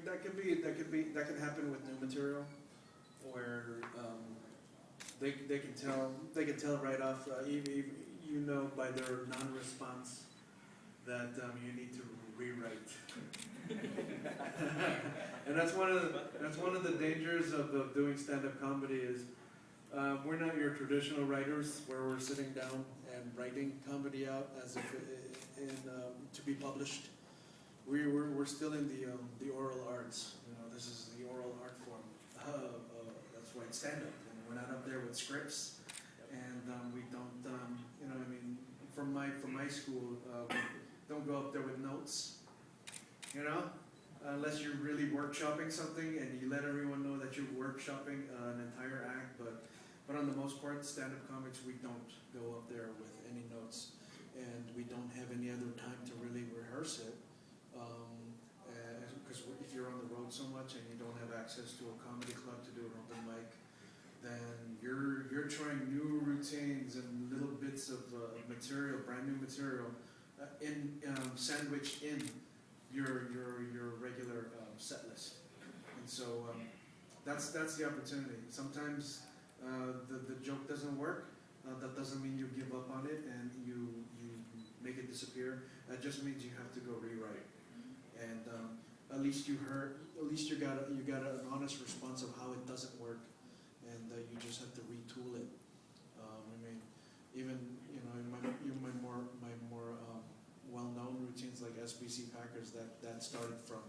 that can happen with new material, where they can tell right off, you know by their non-response that you need to rewrite. And that's one of the dangers of doing stand-up comedy is we're not your traditional writers where we're sitting down and writing comedy out as if to be published. We're still in the oral arts. You know, this is the oral art form. That's why it's stand-up. And we're not up there with scripts, and we don't. You know, I mean, from my school, we don't go up there with notes. You know, unless you're really workshopping something and you let everyone know that you're workshopping an entire act. But on the most part, stand-up comics, we don't go up there with any notes, and we don't have any other time to really rehearse it. Because if you're on the road so much and you don't have access to a comedy club to do an open mic, then you're trying new routines and little bits of material, brand new material, sandwiched in your regular set list. And so that's the opportunity. Sometimes the joke doesn't work. That doesn't mean you give up on it and you make it disappear. That just means you have to go rewrite. And at least you got an honest response of how it doesn't work, and you just have to retool it. I mean, even in my more well-known routines like SBC Packers, that started from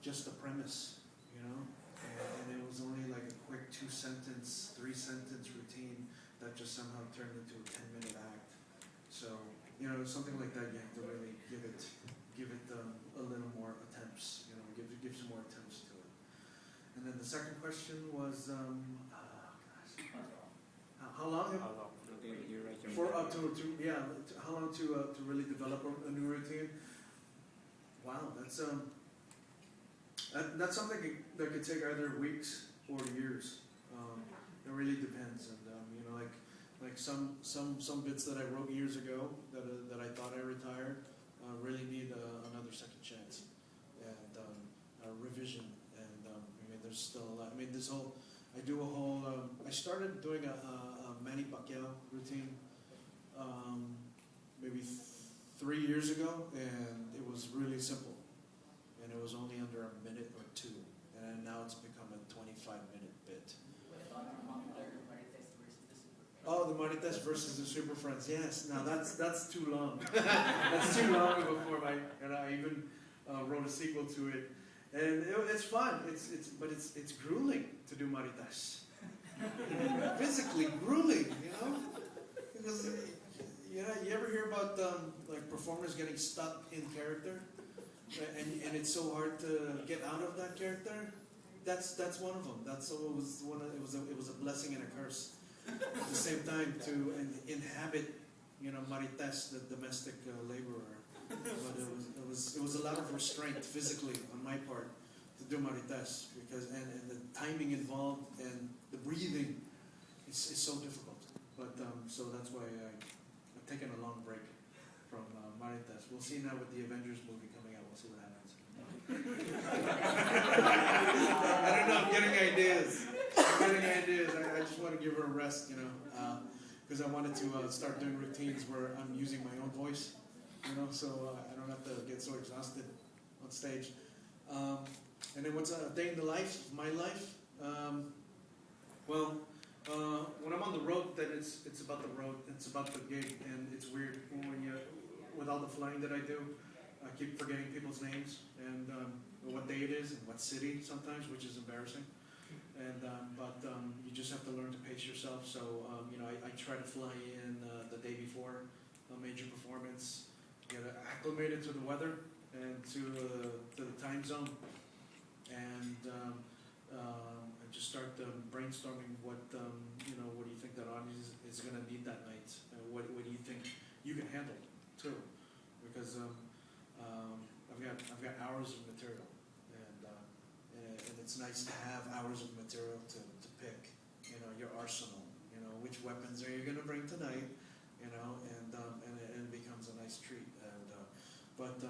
just the premise, and it was only like a quick 2-sentence, 3-sentence routine that just somehow turned into a 10-minute act. So something like that, you have to really give it a little more attempts, give some more attempts to it. And then the second question was, how long? How long to really develop a new routine? Wow, that's something that could take either weeks or years. It really depends, and like some bits that I wrote years ago that I thought I retired really need another second chance and a revision. And there's still a lot. I started doing a Manny Pacquiao routine maybe 3 years ago, and it was really simple, and it was only under a minute or two, and now it's become a 25-minute bit. Oh, the Marites versus the Super Friends. Yes. Now that's too long. That's too long before I even wrote a sequel to it, and it's fun. But it's grueling to do Marites. Physically grueling, because you ever hear about like performers getting stuck in character, and it's so hard to get out of that character. That's one of them. It was a blessing and a curse at the same time to inhabit, Marites, the domestic laborer. But it was a lot of restraint physically on my part to do Marites, because and the timing involved and the breathing is so difficult. But so that's why I've taken a long break from Marites. We'll see now with the Avengers movie coming out. We'll see what happens. I don't know. I'm getting ideas. I just want to give her a rest, because I wanted to start doing routines where I'm using my own voice, so I don't have to get so exhausted on stage. And then what's a day in the life, my life? When I'm on the road, then it's about the road, it's about the gig, and it's weird with all the flying that I do. I keep forgetting people's names and what day it is and what city sometimes, which is embarrassing. And but you just have to learn to pace yourself. So I try to fly in the day before a major performance, get acclimated to the weather and to the time zone, and I just start brainstorming what do you think that audience is going to need that night? What do you think you can handle too? Because I've got hours of material. And it's nice to have hours of material to pick, your arsenal, which weapons are you going to bring tonight, and it becomes a nice treat. And but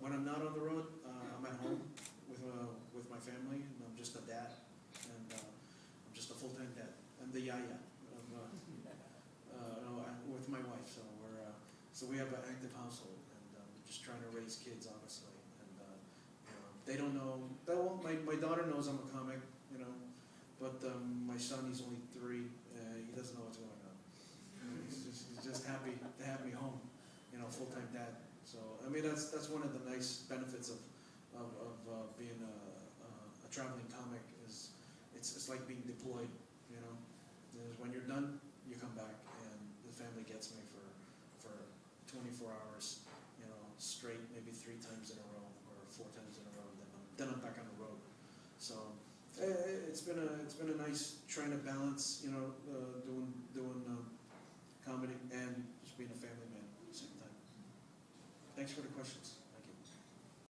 when I'm not on the road, I'm at home. kids, honestly, and they don't know. My daughter knows I'm a comic, but my son, he's only 3. He doesn't know what's going on. He's just happy to have me home, full-time dad. So I mean that's one of the nice benefits of being a traveling comic is it's like being deployed. When you're done, you come back, and the family gets me for 24 hours, straight, maybe 3 times in a row or 4 times in a row. Then I'm back on the road. So it's been a nice trying to balance, doing comedy and just being a family man at the same time. Thanks for the questions.